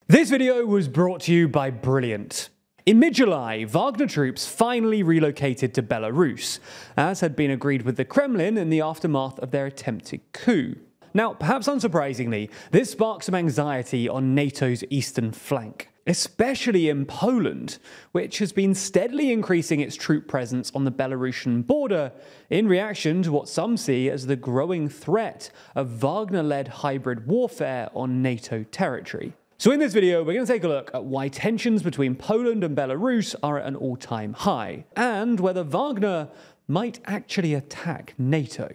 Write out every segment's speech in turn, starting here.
This video was brought to you by Brilliant. In mid-July, Wagner troops finally relocated to Belarus, as had been agreed with the Kremlin in the aftermath of their attempted coup. Now, perhaps unsurprisingly, this sparked some anxiety on NATO's eastern flank, especially in Poland, which has been steadily increasing its troop presence on the Belarusian border in reaction to what some see as the growing threat of Wagner-led hybrid warfare on NATO territory. So in this video, we're going to take a look at why tensions between Poland and Belarus are at an all-time high, and whether Wagner might actually attack NATO.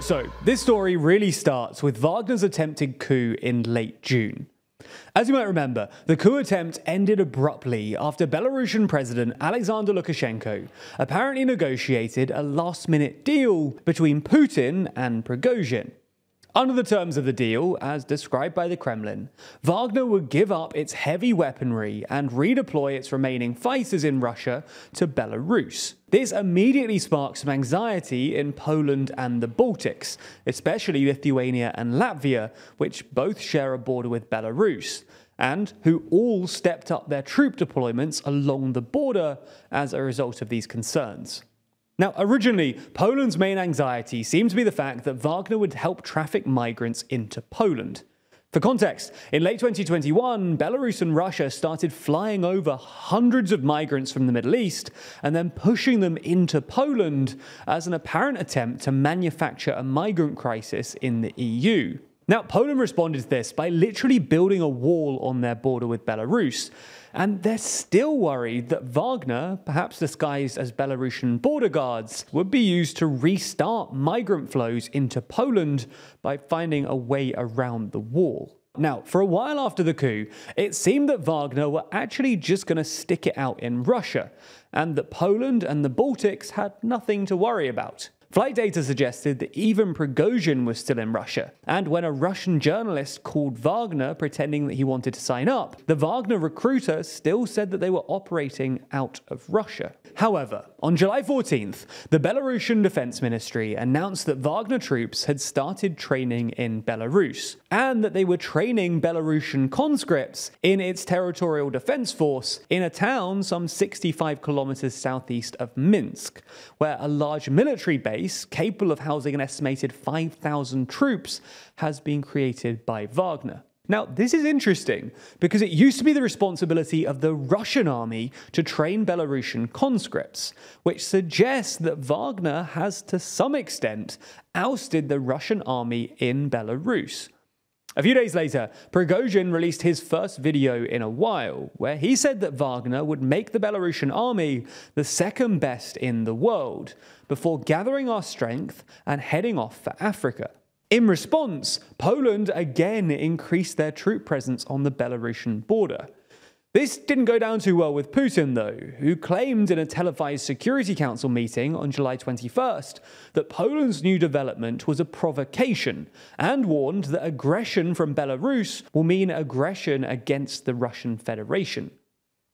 So, this story really starts with Wagner's attempted coup in late June. As you might remember, the coup attempt ended abruptly after Belarusian President Alexander Lukashenko apparently negotiated a last-minute deal between Putin and Prigozhin. Under the terms of the deal, as described by the Kremlin, Wagner would give up its heavy weaponry and redeploy its remaining fighters in Russia to Belarus. This immediately sparked some anxiety in Poland and the Baltics, especially Lithuania and Latvia, which both share a border with Belarus, and who all stepped up their troop deployments along the border as a result of these concerns. Now, originally, Poland's main anxiety seemed to be the fact that Wagner would help traffic migrants into Poland. For context, in late 2021, Belarus and Russia started flying over hundreds of migrants from the Middle East and then pushing them into Poland as an apparent attempt to manufacture a migrant crisis in the EU. Now, Poland responded to this by literally building a wall on their border with Belarus, and they're still worried that Wagner, perhaps disguised as Belarusian border guards, would be used to restart migrant flows into Poland by finding a way around the wall. Now, for a while after the coup, it seemed that Wagner were actually just going to stick it out in Russia, and that Poland and the Baltics had nothing to worry about. Flight data suggested that even Prigozhin was still in Russia, and when a Russian journalist called Wagner pretending that he wanted to sign up, the Wagner recruiter still said that they were operating out of Russia. However, on July 14th, the Belarusian Defense Ministry announced that Wagner troops had started training in Belarus, and that they were training Belarusian conscripts in its territorial defense force in a town some 65 kilometers southeast of Minsk, where a large military base capable of housing an estimated 5,000 troops has been created by Wagner. Now, this is interesting because it used to be the responsibility of the Russian army to train Belarusian conscripts, which suggests that Wagner has to some extent ousted the Russian army in Belarus. A few days later, Prigozhin released his first video in a while, where he said that Wagner would make the Belarusian army the second best in the world, before gathering our strength and heading off for Africa. In response, Poland again increased their troop presence on the Belarusian border. This didn't go down too well with Putin, though, who claimed in a televised Security Council meeting on July 21st that Poland's new development was a provocation, and warned that aggression from Belarus will mean aggression against the Russian Federation.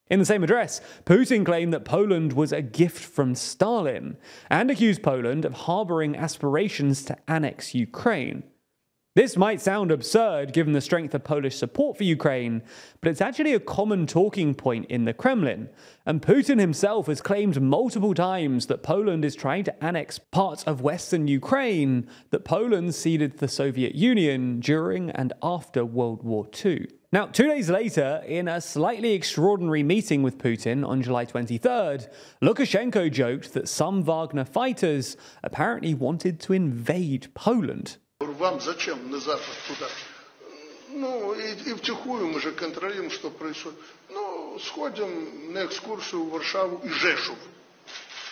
In the same address, Putin claimed that Poland was a gift from Stalin, and accused Poland of harboring aspirations to annex Ukraine. This might sound absurd given the strength of Polish support for Ukraine, but it's actually a common talking point in the Kremlin, and Putin himself has claimed multiple times that Poland is trying to annex parts of western Ukraine that Poland ceded to the Soviet Union during and after World War II. Now, 2 days later, in a slightly extraordinary meeting with Putin on July 23rd, Lukashenko joked that some Wagner fighters apparently wanted to invade Poland. Вам зачем на запад туда? Ну, и втихую мы же контролируем, что происходит. Ну, сходим на экскурсию в Варшаву и Жешув.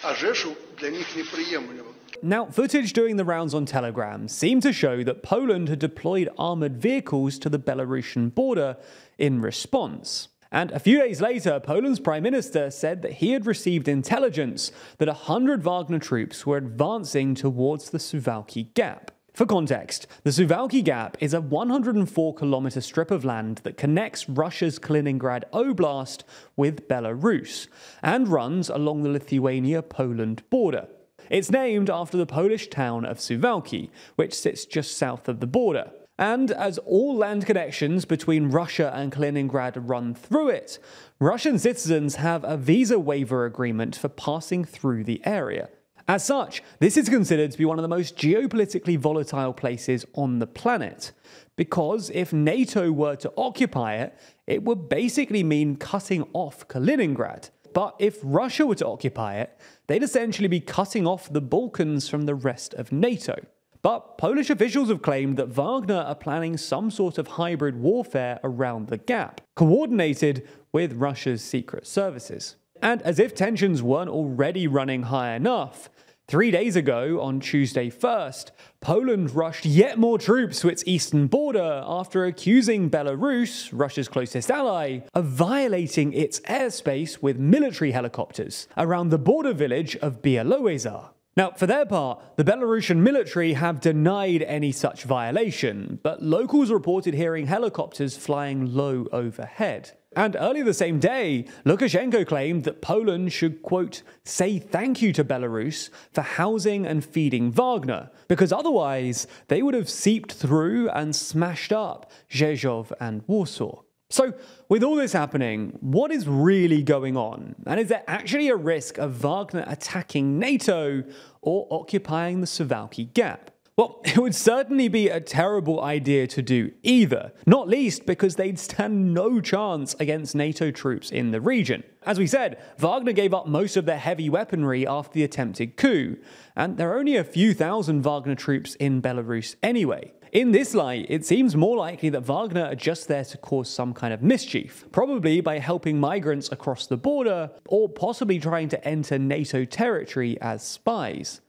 А Жешув для них неприемлемо. Now, footage doing the rounds on Telegram seemed to show that Poland had deployed armoured vehicles to the Belarusian border in response. And a few days later, Poland's Prime Minister said that he had received intelligence that 100 Wagner troops were advancing towards the Suwalki Gap. For context, the Suwalki Gap is a 104-kilometer strip of land that connects Russia's Kaliningrad Oblast with Belarus, and runs along the Lithuania-Poland border. It's named after the Polish town of Suwalki, which sits just south of the border. And as all land connections between Russia and Kaliningrad run through it, Russian citizens have a visa waiver agreement for passing through the area. As such, this is considered to be one of the most geopolitically volatile places on the planet, because if NATO were to occupy it, it would basically mean cutting off Kaliningrad. But if Russia were to occupy it, they'd essentially be cutting off the Balkans from the rest of NATO. But Polish officials have claimed that Wagner are planning some sort of hybrid warfare around the gap, coordinated with Russia's secret services. And as if tensions weren't already running high enough, 3 days ago, on Tuesday 1st, Poland rushed yet more troops to its eastern border after accusing Belarus, Russia's closest ally, of violating its airspace with military helicopters around the border village of Belarus. Now, for their part, the Belarusian military have denied any such violation, but locals reported hearing helicopters flying low overhead. And earlier the same day, Lukashenko claimed that Poland should, quote, say thank you to Belarus for housing and feeding Wagner, because otherwise they would have seeped through and smashed up Rzeszów and Warsaw. So, with all this happening, what is really going on? And is there actually a risk of Wagner attacking NATO or occupying the Suwalki Gap? Well, it would certainly be a terrible idea to do either, not least because they'd stand no chance against NATO troops in the region. As we said, Wagner gave up most of their heavy weaponry after the attempted coup, and there are only a few thousand Wagner troops in Belarus anyway. In this light, it seems more likely that Wagner are just there to cause some kind of mischief, probably by helping migrants across the border, or possibly trying to enter NATO territory as spies.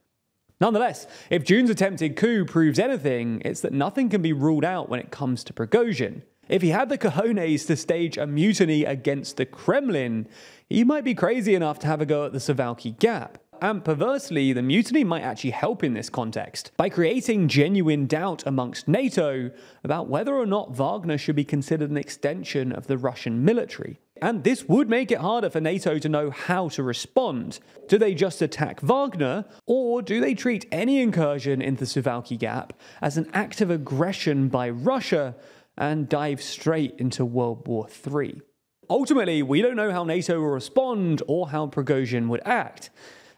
Nonetheless, if June's attempted coup proves anything, it's that nothing can be ruled out when it comes to Prigozhin. If he had the cojones to stage a mutiny against the Kremlin, he might be crazy enough to have a go at the Suwalki Gap. And perversely, the mutiny might actually help in this context, by creating genuine doubt amongst NATO about whether or not Wagner should be considered an extension of the Russian military. And this would make it harder for NATO to know how to respond. Do they just attack Wagner, or do they treat any incursion into the Suwalki Gap as an act of aggression by Russia and dive straight into World War III? Ultimately, we don't know how NATO will respond or how Prigozhin would act.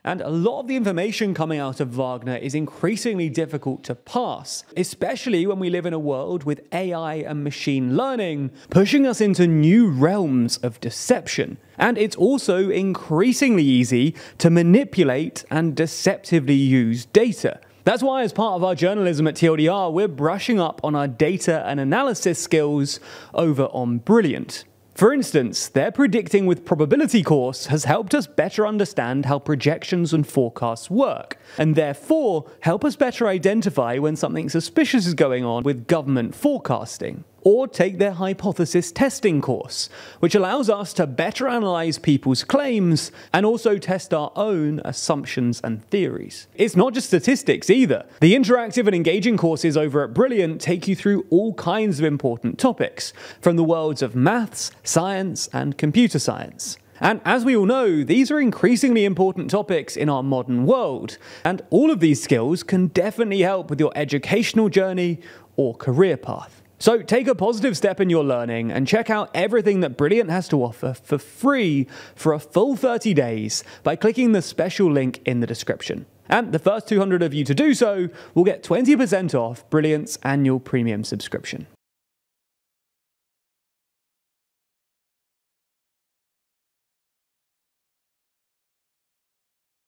And a lot of the information coming out of Wagner is increasingly difficult to pass, especially when we live in a world with AI and machine learning pushing us into new realms of deception. And it's also increasingly easy to manipulate and deceptively use data. That's why, as part of our journalism at TLDR, we're brushing up on our data and analysis skills over on Brilliant. For instance, their predicting with probability course has helped us better understand how projections and forecasts work, and therefore help us better identify when something suspicious is going on with government forecasting. Or take their hypothesis testing course, which allows us to better analyze people's claims and also test our own assumptions and theories. It's not just statistics either. The interactive and engaging courses over at Brilliant take you through all kinds of important topics, from the worlds of maths, science, and computer science. And as we all know, these are increasingly important topics in our modern world, and all of these skills can definitely help with your educational journey or career path. So take a positive step in your learning and check out everything that Brilliant has to offer for free for a full 30 days by clicking the special link in the description. And the first 200 of you to do so will get 20% off Brilliant's annual premium subscription.